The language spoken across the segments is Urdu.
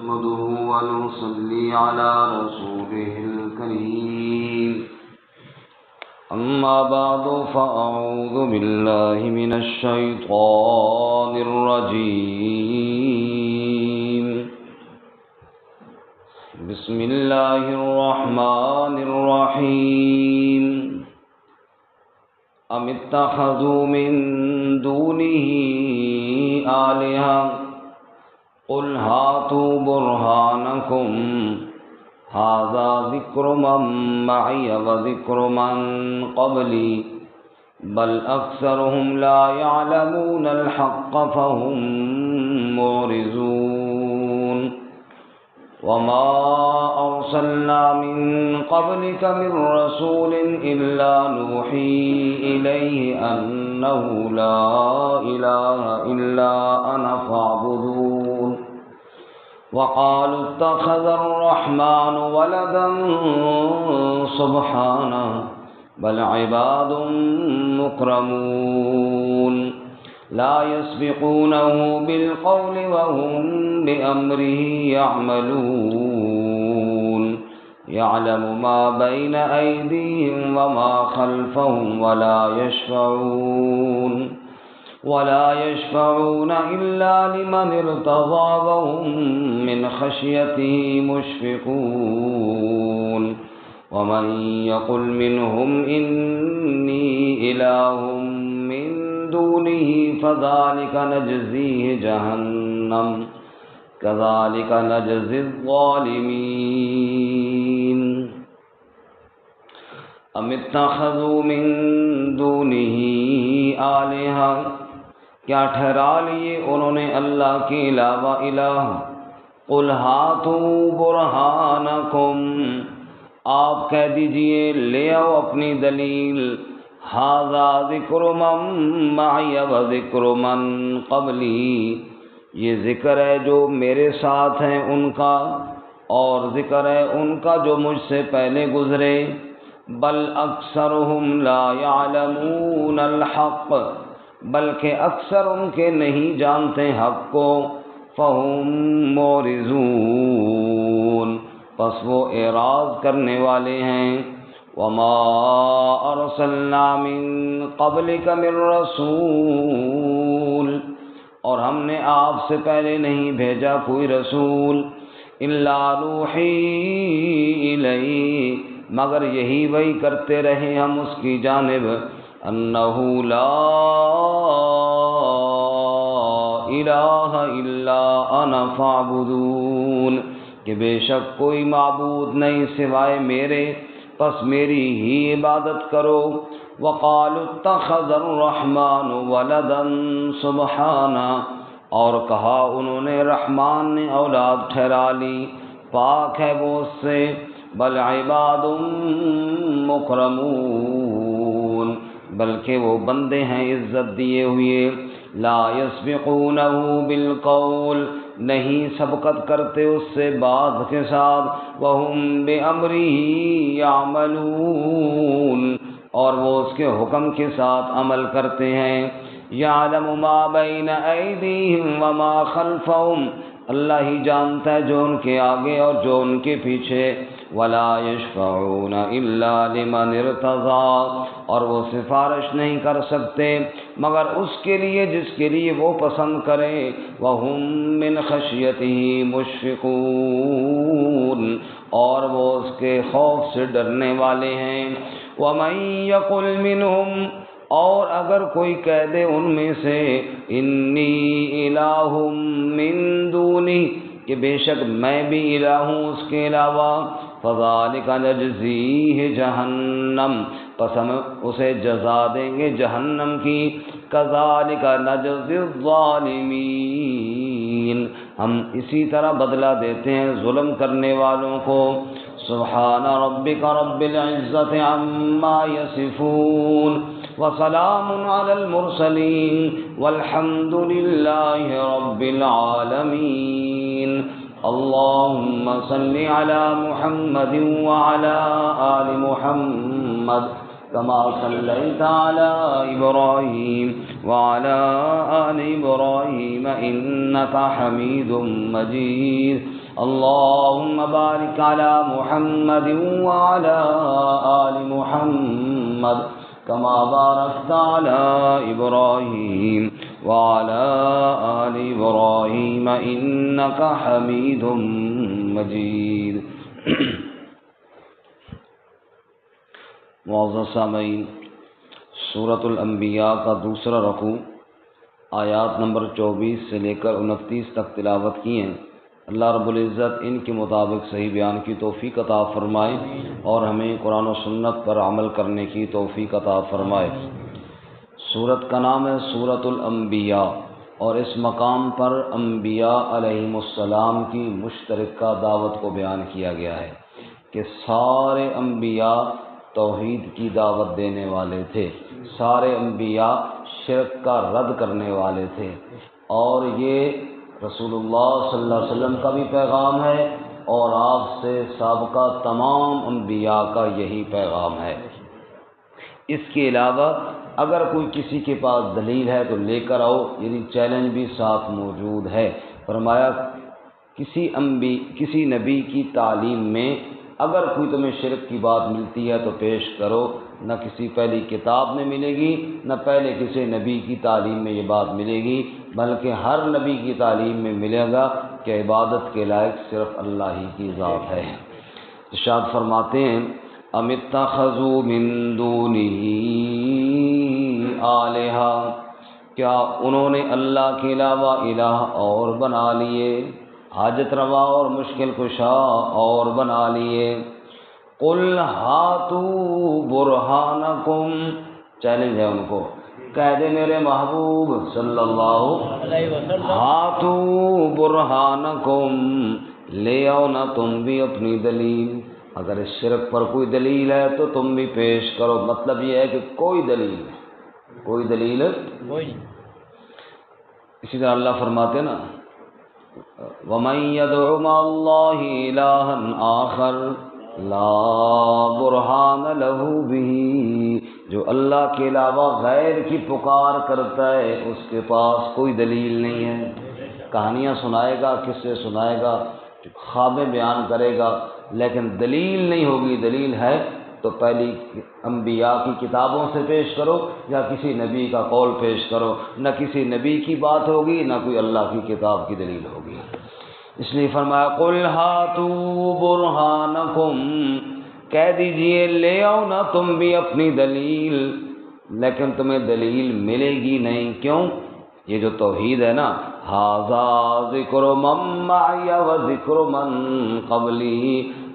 نحمده ونصلي على رسوله الكريم أما بعد فأعوذ بالله من الشيطان الرجيم بسم الله الرحمن الرحيم أم اتخذوا من دونه آلهة قل هاتوا برهانكم هذا ذكر من معي وذكر من قبلي بل أكثرهم لا يعلمون الحق فهم معرضون وما أرسلنا من قبلك من رسول إلا نوحي إليه أنه لا إله إلا أنا فاعبدون وقالوا اتخذ الرحمن ولدا سبحانه بل عباد مكرمون لا يسبقونه بالقول وهم بأمره يعملون يعلم ما بين أيديهم وما خلفهم ولا يشفعون إلا لمن ارتضى وهم من خشيته مشفقون ومن يقل منهم إني إله من دونه فذلك نجزيه جهنم كذلك نجزي الظالمين أم اتخذوا من دونه آلهة کیا ٹھہرا لیے انہوں نے اللہ کے علاوہ الہ قل ہاتوا برہانکم آپ کہہ دیجئے لے آؤ اپنی دلیل ھذا ذکر من معی و ذکر من قبلی یہ ذکر ہے جو میرے ساتھ ہیں ان کا اور ذکر ہے ان کا جو مجھ سے پہلے گزرے بل اکثرهم لا يعلمون الحق بلکہ اکثر ان کے نہیں جانتے حق کو فہم معرضون پس وہ اعراض کرنے والے ہیں وما ارسلنا من قبلک من رسول اور ہم نے آپ سے پہلے نہیں بھیجا کوئی رسول الا نوحی الیہ مگر یہی وحی کرتے رہے ہم اس کی جانب انہ لا الہ الا انا فاعبدون کہ بے شک کوئی معبود نہیں سوائے میرے پس میری ہی عبادت کرو وقالوا اتخذ الرحمن ولدا سبحانہ اور کہا انہوں نے رحمان نے اولاد ٹھہرا لی پاک ہے وہ اس سے بل عباد مکرمون بلکہ وہ بندے ہیں عزت دیے ہوئے لا یسبقونہ بالقول نہیں سبقت کرتے اس سے بات کے ساتھ وہم بامرہ یعملون اور وہ اس کے حکم کے ساتھ عمل کرتے ہیں یعلم ما بین ایدیہم وما خلفہم اللہ ہی جانتا ہے جو ان کے آگے اور جو ان کے پیچھے ولا یشفعون الا لمن ارتضی اور وہ سفارش نہیں کر سکتے مگر اس کے لیے جس کے لیے وہ پسند کرے وہم من خشیتہ مشفقون اور وہ اس کے خوف سے ڈرنے والے ہیں ومن یقل منہم اور اگر کوئی کہہ دے ان میں سے انی الہ من دونی کہ بے شک میں بھی الہ ہوں اس کے علاوہ فذلک نجزیہ جہنم پس ہم اسے جزا دیں گے جہنم کی کذالک نجزی الظالمین ہم اسی طرح بدلہ دیتے ہیں ظلم کرنے والوں کو سبحان ربک رب العزت عما یصفون وسلام علی المرسلین والحمد للہ رب العالمین اللهم صل على محمد وعلى آل محمد كما صليت على إبراهيم وعلى آل إبراهيم إنك حميد مجيد اللهم بارك على محمد وعلى آل محمد كما باركت على إبراهيم وعلى آل إبراهيم إنك حميد مجيد۔ معزز سامعین، سورۃ الانبیاء کا دوسرا رکوع آیات نمبر 24 سے لے کر 29 تک تلاوت کی ہیں۔ اللہ رب العزت ان کے مطابق صحیح بیان کی توفیق عطا فرمائے اور ہمیں قرآن و سنت پر عمل کرنے کی توفیق عطا فرمائے۔ سورت کا نام ہے سورۃ الانبیاء، اور اس مقام پر انبیاء علیہم السلام کی مشترکہ دعوت کو بیان کیا گیا ہے کہ سارے انبیاء توحید کی دعوت دینے والے تھے، سارے انبیاء شرک کا رد کرنے والے تھے، اور یہ رسول اللہ صلی اللہ علیہ وسلم کا بھی پیغام ہے اور آپ سے سابقہ تمام انبیاء کا یہی پیغام ہے۔ اس کے علاوہ اگر کوئی کسی کے پاس دلیل ہے تو لے کر آؤ، یعنی چیلنج بھی ساتھ موجود ہے۔ فرمایا کسی نبی کی تعلیم میں اگر کوئی تمہیں شرک کی بات ملتی ہے تو پیش کرو، نہ کسی پہلی کتاب میں ملے گی نہ پہلے کسی نبی کی تعلیم میں یہ بات ملے گی، بلکہ ہر نبی کی تعلیم میں ملے گا کہ عبادت کے لائق صرف اللہ ہی کی ذات ہے۔ ارشاد فرماتے ہیں ام اتخذوا من دونہ آلہہ، کیا انہوں نے اللہ کے علاوہ الہ اور بنا لیے، حاجت روا اور مشکل کشا اور بنا لیے۔ قل ہاتوا برہانکم، چیلنج ہے ان کو، کہہ دے میرے محبوب صلی اللہ علیہ وسلم، ہاتوا برہانکم، لے آؤ نا تم بھی اپنی دلیل، اگر اس شرک پر کوئی دلیل ہے تو تم بھی پیش کرو۔ مطلب یہ ہے کہ کوئی دلیل اسی طرح اللہ فرماتے ہیں نا وَمَن يَدْعُ مَعَ اللَّهِ إِلَٰهًا آخَرَ لَا بُرْهَانَ لَهُ بِهِ، جو اللہ کے علاوہ غیر کی پکار کرتا ہے اس کے پاس کوئی دلیل نہیں ہے۔ کہانیاں سنائے گا، قصے سنائے گا، خوابیں بیان کرے گا، لیکن دلیل نہیں ہوگی۔ دلیل ہے تو پہلی انبیاء کی کتابوں سے پیش کرو یا کسی نبی کا قول پیش کرو، نہ کسی نبی کی بات ہوگی نہ کوئی اللہ کی کتاب کی دلیل ہوگی۔ اس لیے فرمایا قل ہاتوا برہانکم، کہہ دیجئے لے آؤ نا تم بھی اپنی دلیل، لیکن تمہیں دلیل ملے گی نہیں۔ کیوں؟ یہ جو توحید ہے نا، ھذا ذکر من معی و ذکر من قبلی،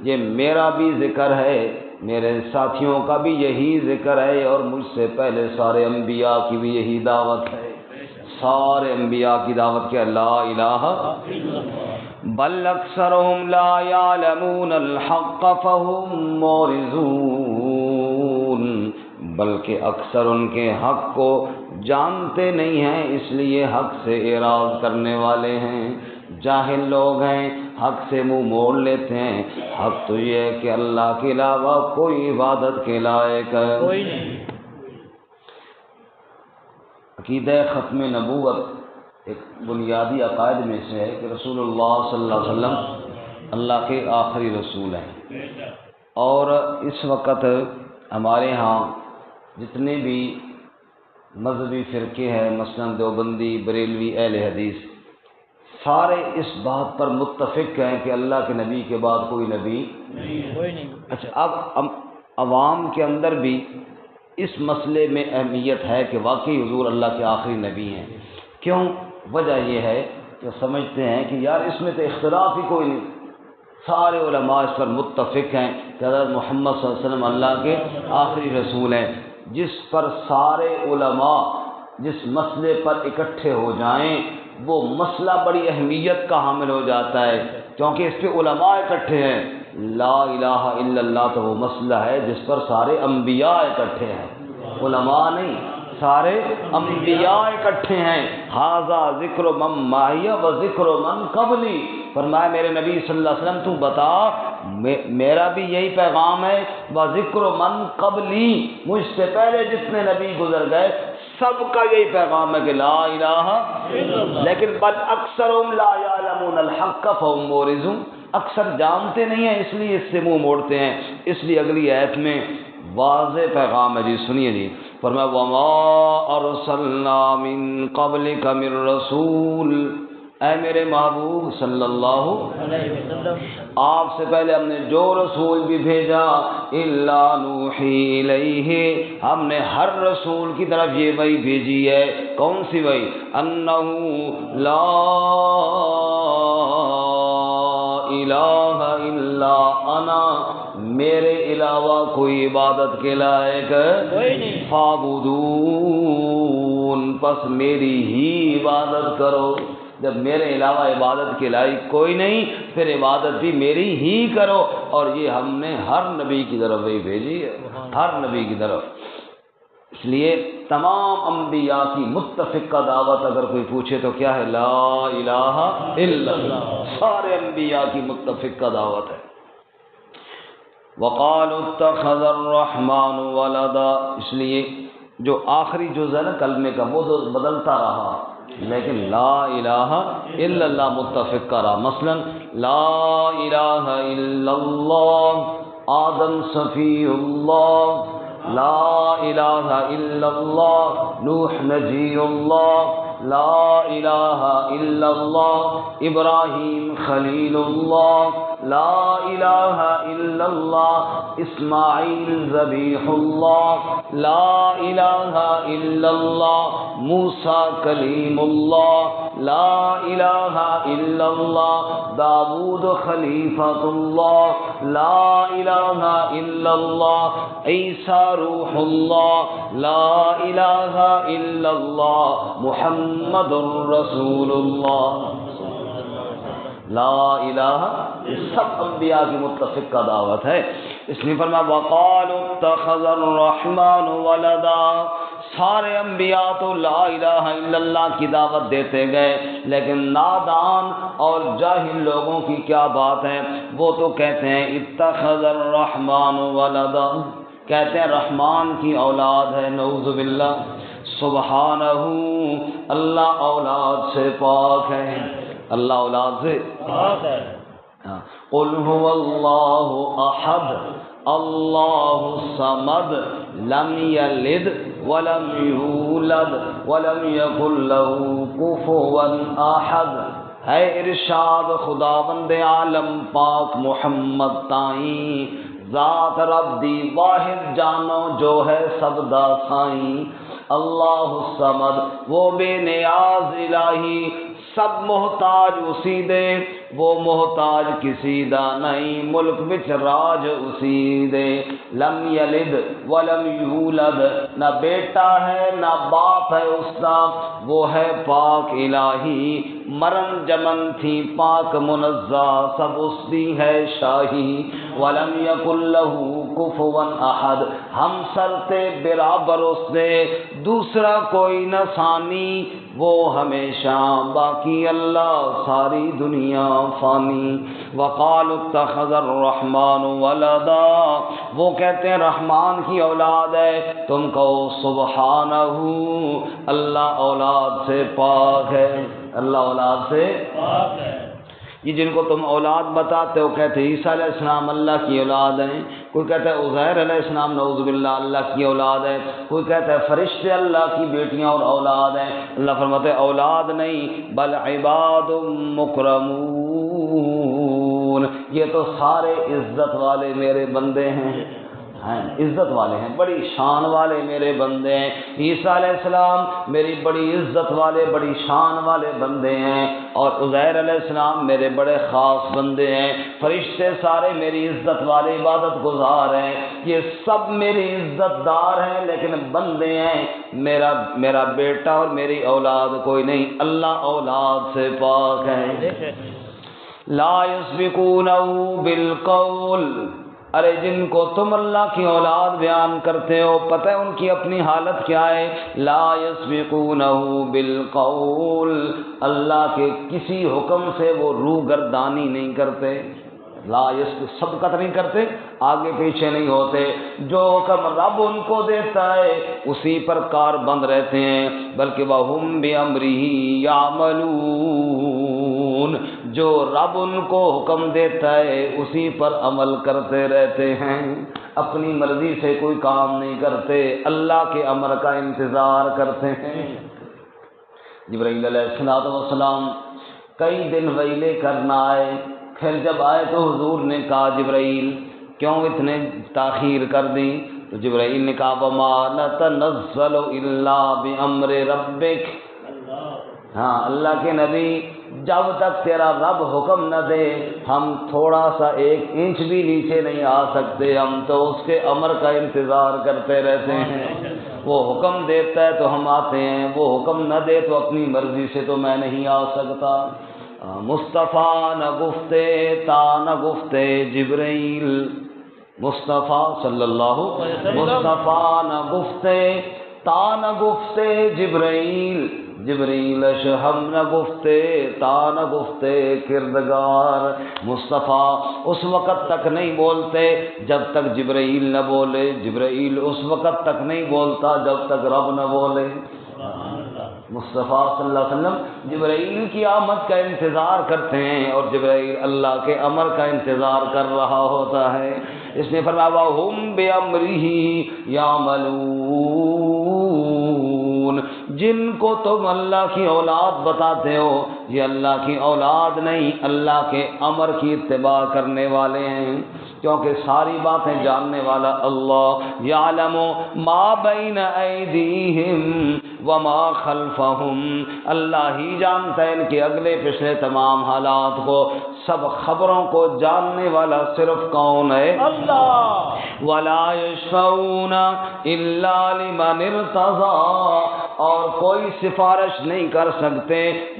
یہ میرا بھی ذکر ہے، میرے ساتھیوں کا بھی یہی ذکر ہے، اور مجھ سے پہلے سارے انبیاء کی بھی یہی دعوت ہے۔ سارے انبیاء کی دعوت کیا؟ لا الہ بل اکثرهم لا یعلمون الحق فهم معرضون، بلکہ اکثر ان کے حق کو جانتے نہیں ہیں، اس لیے حق سے اعراض کرنے والے ہیں، جاہل لوگ ہیں، حق سے منہ موڑ لیتے ہیں۔ حق تو یہ ہے کہ اللہ کے علاوہ کوئی عبادت کے لائق کوئی نہیں۔ عقیدہ ختم نبوت ایک بنیادی عقائد میں سے ہے کہ رسول اللہ صلی اللہ علیہ وسلم اللہ کے آخری رسول ہیں، اور اس وقت ہمارے ہاں جتنے بھی مذہبی فرقے ہیں، مثلا دیوبندی، بریلوی، اہل حدیث، سارے اس بات پر متفق ہیں کہ اللہ کے نبی کے بعد کوئی نبی نہیں۔ اچھا، اب عوام کے اندر بھی اس مسئلے میں اہمیت ہے کہ واقعی حضور اللہ کے آخری نبی ہیں۔ کیوں؟ وجہ یہ ہے کہ سمجھتے ہیں کہ یار اس میں تو اختلاف ہی کوئی نہیں، سارے علماء اس پر متفق ہیں کہ حضرت محمد صلی اللہ علیہ وسلم اللہ کے آخری رسول ہیں۔ جس پر سارے علماء جس مسئلے پر اکٹھے ہو جائیں وہ مسئلہ بڑی اہمیت کا حامل ہو جاتا ہے، کیونکہ اس پہ علماء اکٹھے ہیں۔ لا الہ الا اللہ تو وہ مسئلہ ہے جس پر سارے انبیاء اکٹھے ہیں، علماء نہیں، سارے انبیاء اکٹھے ہیں۔ ھذا ذکر من معی و ذکر من قبلی، فرمایا میرے نبی صلی اللہ علیہ وسلم تو بتا میرا بھی یہی پیغام ہے، و ذکر من قبلی، مجھ سے پہلے جتنے نبی گزر گئے سب کا یہی پیغام ہے کہ لا الہ الا اللہ، لیکن بل اکثرهم لا یعلمون الحق فهم معرضون، اکثر جانتے نہیں ہیں اس لیے اس سے منہ موڑتے ہیں۔ اس لیے اگلی آیت میں واضح پیغام ہے جی، سنیے جی، فرمایا وما ارسلنا من قبلک من رسول، اے میرے محبوب صلی اللہ علیہ وسلم، آپ سے پہلے ہم نے جو رسول بھی بھیجا الا نوحی الیہ، ہم نے ہر رسول کی طرف یہ وحی بھیجی ہے۔ کون سی وحی؟ انہ لا الہ الا انا، میرے علاوہ کوئی عبادت کے لائق فاعبدون، پس میری ہی عبادت کرو۔ جب میرے علاوہ عبادت کے لائق کوئی نہیں، پھر عبادت بھی میری ہی کرو۔ اور یہ ہم نے ہر نبی کی طرف وہی بھیجی ہے، ہر نبی کی طرف۔ اس لیے تمام انبیاء کی متفقہ دعوت اگر کوئی پوچھے تو کیا ہے؟ لا الہ الا اللہ، سارے انبیاء کی متفقہ دعوت ہے۔ وقالوا اتخذ الرحمن ولدا، اس لیے جو آخری جز ہے نا کلمے کا وہ تو بدلتا رہا، لیکن لا الہ الا اللہ متفق کرا۔ مثلا لا الہ الا اللہ آدم صفی اللہ، لا الہ الا اللہ نوح نجی اللہ، لا الہ الا اللہ ابراہیم خلیل اللہ، لا الہ الا اللہ اسماعیل ذبیح اللہ، لا الہ الا اللہ موسیٰ کلیم اللہ، لا الہ الا اللہ داود خلیفۃ اللہ، لا الہ الا اللہ عیسیٰ روح اللہ، لا الہ الا اللہ محمد رسول اللہ۔ لا الہ، یہ سب انبیاء کی متفقہ دعوت ہے۔ اس نے فرمایا وقالوا اتخذ الرحمن ولدا، سارے انبیاء تو لا الہ الا اللہ کی دعوت دیتے گئے، لیکن نادان اور جاہل لوگوں کی کیا بات ہے، وہ تو کہتے ہیں اتخذ الرحمن ولدا، کہتے ہیں رحمان کی اولاد ہے، نعوذ باللہ، سبحانہ، اللہ اولاد سے پاک ہے، اللہ اولاد سے پاک ہے۔ قل هو اللہ احد اللہ الصمد لم یلد ولم یولد ولم یکن له کفوا احد، ہے ارشاد خداوند عالم پاک محمد تائیں، ذات رب دی واحد جانو جو ہے سب دا سائیں، اللہ الصمد وہ بے نیاز الہی، سب محتاج اسی دے، وہ محتاج کسی دا نہیں، ملک وچ راج اسی دے، لم یلد ولم یولد، نہ بیٹا ہے نہ باپ ہے اس کا، وہ ہے پاک الہی، مرن جمن تھی پاک منزہ، سب اس دی ہے شاہی، ولم یکن لہ کفوا احد، ہم سرتے برابر اس دے، دوسرا کوئی نہ ثانی، وہ ہمیشہ باقی اللہ ساری دنیا فانی۔ وقالوا اتخذ الرحمن ولدا، وہ کہتے ہیں رحمان کی اولاد ہے، تم کہو سبحانہ، اللہ اولاد سے پاک ہے، اللہ اولاد سے پاک ہے۔ یہ جن کو تم اولاد بتاتے ہو کہتے ہیں عیسیٰ علیہ السلام اللہ کی اولاد ہیں، کوئی کہتا ہے عزیر علیہ السلام نعوذ باللہ اللہ کی اولاد ہے، کوئی کہتا ہے فرشتے اللہ کی بیٹیاں اور اولاد ہیں۔ اللہ فرماتے ہیں اولاد نہیں بل عباد مکرمون، یہ تو سارے عزت والے میرے بندے ہیں، عزت والے ہیں، بڑی شان والے میرے بندے ہیں۔ عیسیٰ علیہ السلام میری بڑی عزت والے بڑی شان والے بندے ہیں، اور عزیر علیہ السلام میرے بڑے خاص بندے ہیں، فرشتے سارے میری عزت والے عبادت گزار ہیں، یہ سب میری عزت دار ہیں لیکن بندے ہیں، میرا بیٹا اور میری اولاد کوئی نہیں، اللہ اولاد سے پاک ہے۔ لا یسبقونہ بالقول، ارے جن کو تم اللہ کی اولاد بیان کرتے ہو پتہ ہے ان کی اپنی حالت کیا ہے، لا یسبقونہ بالقول، اللہ کے کسی حکم سے وہ روگردانی نہیں کرتے، لا سبقت نہیں کرتے، آگے پیچھے نہیں ہوتے، جو حکم رب ان کو دیتا ہے اسی پر کار بند رہتے ہیں، بلکہ وَهُمْ بِأَمْرِهِ يَعْمَلُونَ، جو رب ان کو حکم دیتا ہے اسی پر عمل کرتے رہتے ہیں، اپنی مرضی سے کوئی کام نہیں کرتے، اللہ کے امر کا انتظار کرتے ہیں۔ جبرائیل علیہ السلام کئی دن ویلے کرنا آئے، پھر جب آئے تو حضور نے کہا جبرائیل کیوں اتنے تاخیر کر دی؟ تو جبرائیل نے کہا وَمَا نَتَنَزَّلُ إِلَّا بِأَمْرِ رَبِّكَ، ہاں اللہ کے نبی جب تک تیرا رب حکم نہ دے ہم تھوڑا سا 1 انچ بھی نیچے نہیں آ سکتے، ہم تو اس کے امر کا انتظار کرتے رہتے ہیں، وہ حکم دیتا ہے تو ہم آتے ہیں، وہ حکم نہ دے تو اپنی مرضی سے تو میں نہیں آ سکتا۔ مصطفیٰ نہ گفتے تا نہ گفتے جبرائیل، مصطفیٰ صلی اللہ مصطفیٰ نہ گفتے تا نہ گفتے جبرائیل، جبرائیل ہم نہ گفتے تا نہ گفتے کردگار، مصطفیٰ اس وقت تک نہیں بولتے جب تک جبرائیل نہ بولے، جبرائیل اس وقت تک نہیں بولتا جب تک رب نہ بولے۔ مصطفیٰ صلی اللہ علیہ وسلم جبرائیل کی آمد کا انتظار کرتے ہیں اور جبرائیل اللہ کے امر کا انتظار کر رہا ہوتا ہے۔ اس نے فرمایا وَهُمْ بِأَمْرِهِ يَعْمَلُونَ، جن کو تم اللہ کی اولاد بتاتے ہو یہ اللہ کی اولاد نہیں، اللہ کے امر کی اتباع کرنے والے ہیں، کیونکہ ساری باتیں جاننے والا اللہ یعلم ما بین ایدیہم وما خلفہم، اللہ ہی جانتا ہے ان کے اگلے پچھلے تمام حالات کو، سب خبروں کو جاننے والا صرف کون ہے؟ اللہ۔ ولا یشفعون الا لمن ارتضی، اور کوئی سفارش نہیں کر سکتے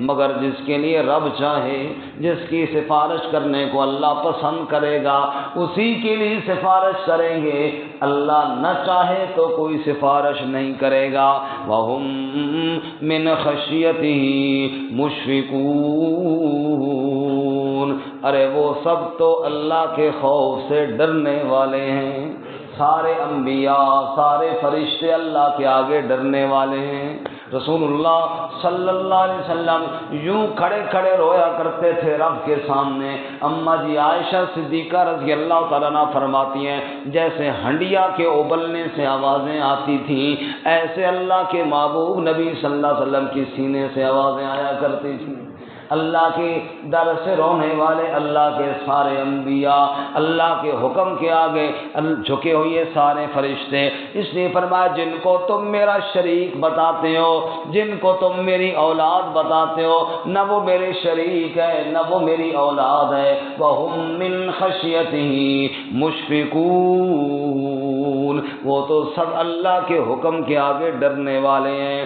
مگر جس کے لیے رب چاہے، جس کی سفارش کرنے کو اللہ پسند کرے گا اسی کے لیے سفارش کریں گے، اللہ نہ چاہے تو کوئی سفارش نہیں کرے گا۔ وَهُمْ مِنْ خَشْيَتِهِ مُشْفِقُونَ، ارے وہ سب تو اللہ کے خوف سے ڈرنے والے ہیں، سارے انبیاء سارے فرشتے اللہ کے آگے ڈرنے والے ہیں۔ رسول اللہ صلی اللہ علیہ وسلم یوں کھڑے کھڑے رویا کرتے تھے رب کے سامنے۔ اماں جی عائشہ صدیقہ رضی اللہ تعالیٰ عنہ فرماتی ہیں جیسے ہنڈیا کے ابلنے سے آوازیں آتی تھیں ایسے اللہ کے محبوب نبی صلی اللہ علیہ وسلم کی سینے سے آوازیں آیا کرتی تھیں۔ اللہ کے در سے رونے والے اللہ کے سارے انبیاء، اللہ کے حکم کے آگے جھکے ہوئے سارے فرشتے، اس لیے فرمایا جن کو تم میرا شریک بتاتے ہو، جن کو تم میری اولاد بتاتے ہو، نہ وہ میرے شریک ہے نہ وہ میری اولاد ہے۔ وَهُمْ مِنْ خَشْيَتِهِ مُشْفِقُونَ، وہ تو سب اللہ کے حکم کے آگے ڈرنے والے ہیں۔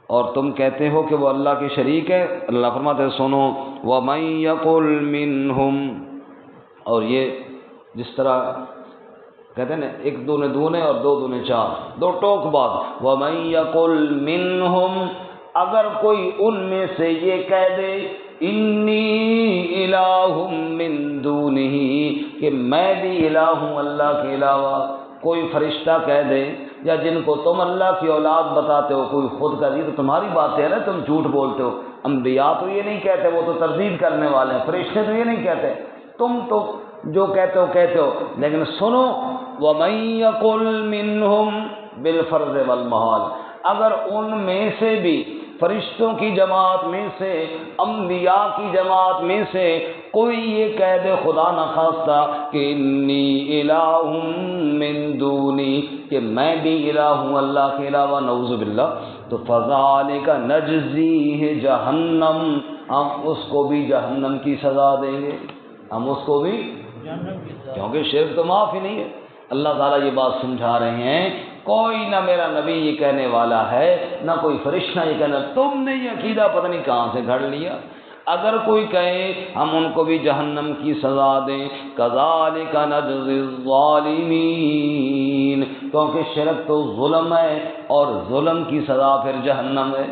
اور تم کہتے ہو کہ وہ اللہ کے شریک ہے، اللہ فرماتے ہیں سنو وَمَن يَقُلْ مِنْهُمْ، اور یہ جس طرح کہتے ہیں نا 1 دونے دونے اور 2 دونے 4، 2 ٹوک بعد، وَمَن يَقُلْ مِنْهُمْ، اگر کوئی ان میں سے یہ کہہ دے انی الہ من دونہ، کہ میں بھی الہ ہوں اللہ کے علاوہ، کوئی فرشتہ کہہ دے یا جن کو تم اللہ کی اولاد بتاتے ہو کوئی خود کا یہ تو تمہاری بات ہے نا، تم جھوٹ بولتے ہو، انبیاء تو یہ نہیں کہتے، وہ تو تردید کرنے والے ہیں، فرشتے تو یہ نہیں کہتے، تم تو جو کہتے ہو لیکن سنو وَمَن يَقُلْ مِنْهُمْ بِالْفَرْضِ وَالْمَحَالِ، اگر ان میں سے بھی فرشتوں کی جماعت میں سے انبیاء کی جماعت میں سے کوئی یہ کہہ دے خدا نخواستہ کہ انی الہ من دونی، کہ میں بھی الہ ہوں اللہ کے علاوہ، نعوذ باللہ، تو فذالک نجزیہ جہنم، ہم اس کو بھی جہنم کی سزا دیں گے، ہم اس کو بھی کیونکہ شرک تو معاف ہی نہیں ہے۔ اللہ تعالیٰ یہ بات سمجھا رہے ہیں کوئی نہ میرا نبی یہ کہنے والا ہے نہ کوئی فرشتہ یہ کہنا، تم نے یہ عقیدہ پتہ نہیں کہاں سے گھڑ لیا، اگر کوئی کہے ہم ان کو بھی جہنم کی سزا دیں، کذالک نجزی الظالمین، کیونکہ شرک تو ظلم ہے اور ظلم کی سزا پھر جہنم ہے،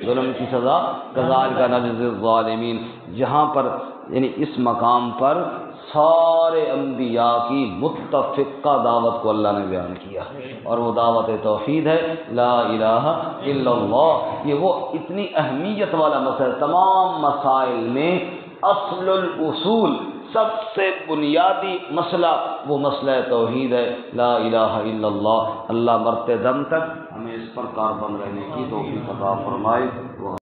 ظلم کی سزا کذالک نجزی الظالمین۔ جہاں پر یعنی اس مقام پر سارے انبیاء کی متفقہ دعوت کو اللہ نے بیان کیا، اور وہ دعوت توحید ہے، لا الہ الا اللہ۔ یہ وہ اتنی اہمیت والا مسئلہ، تمام مسائل میں اصل الاصول، سب سے بنیادی مسئلہ وہ مسئلہ توحید ہے، لا الہ الا اللہ۔ اللہ مرتے دم تک ہمیں اس پر کاربند رہنے کی توفیق عطا فرمائے۔